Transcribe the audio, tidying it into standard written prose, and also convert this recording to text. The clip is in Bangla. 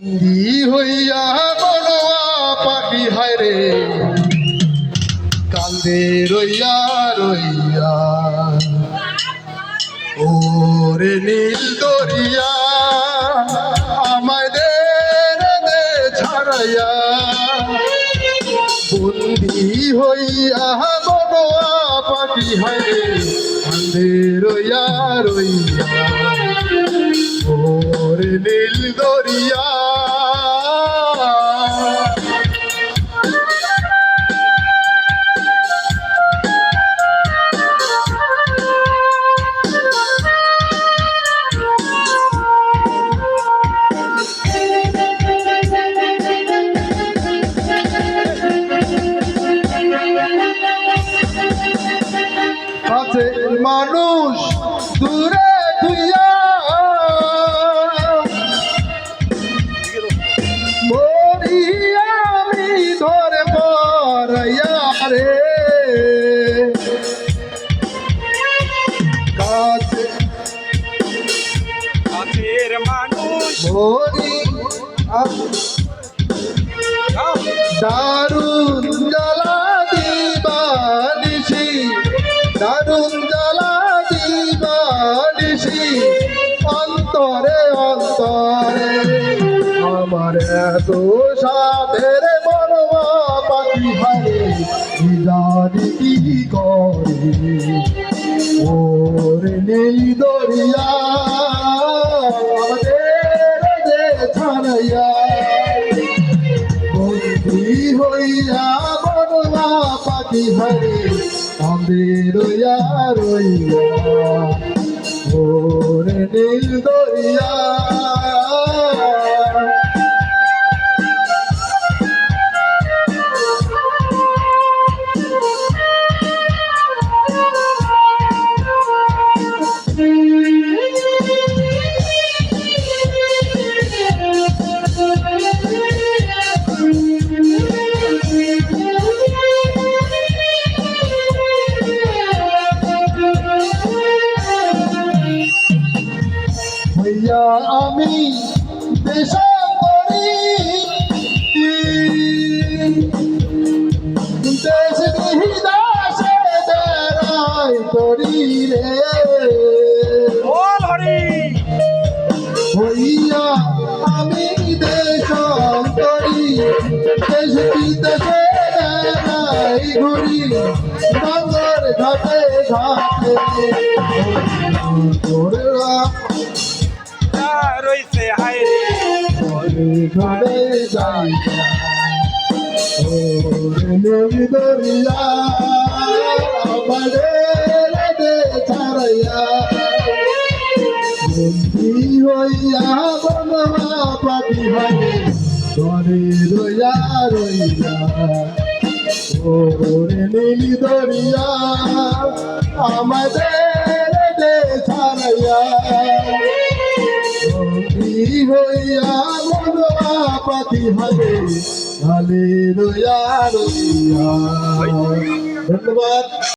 হইয়া বনোয়া পাখি হায় রে কান্দে রইয়া রইয়া ওরে নীল দরিয়া আমায় দে ছাড়াইয়া বন্দি হইয়া বনোয়া পাখি হায় রে কান্দে রইয়া রইয়া ওরে নীল দরিয়া আছে মানুষ দূরে ধুইয়া মরি আমি ধরে পড়াইয়া রে কাছের মানুষ মরি দারুণ জ্বালা দিবানিসি দারুণ জ্বালা দিবানিসি অন্তরে অন্তরে আমার এত সাধের বনোয়া পাখি হারে জানি কি করে ওরে নীল দরিয়া আমাদের যে ছাড়াইয়া বন্দি হইয়া বনোয়া পাখি হারে আমাদের রইয়া রইয়া ওরে নীল দরিয়া হইয়া আমি দেশান্তরী দেশ বিদাসে বেড়াই করি রে হইয়া আমি দেশান্তরী দেশ বিদেশে বেড়াই ঘুরি ডাঙ্গর ঘাটে ঘাটে রইছে হায়রে ঘরে যাইয়া ওরে নীল দরিয়া আমাদের ছাড়াইয়া বন্দি হইয়া বনোয়া পাখি হারে ঘরে রইয়া রইয়া ওরে নীল দরিয়া আমাদের ছাড়াইয়া হইয়া বনোয়া পাখি হারে হালে রইয়া রইয়া। ধন্যবাদ।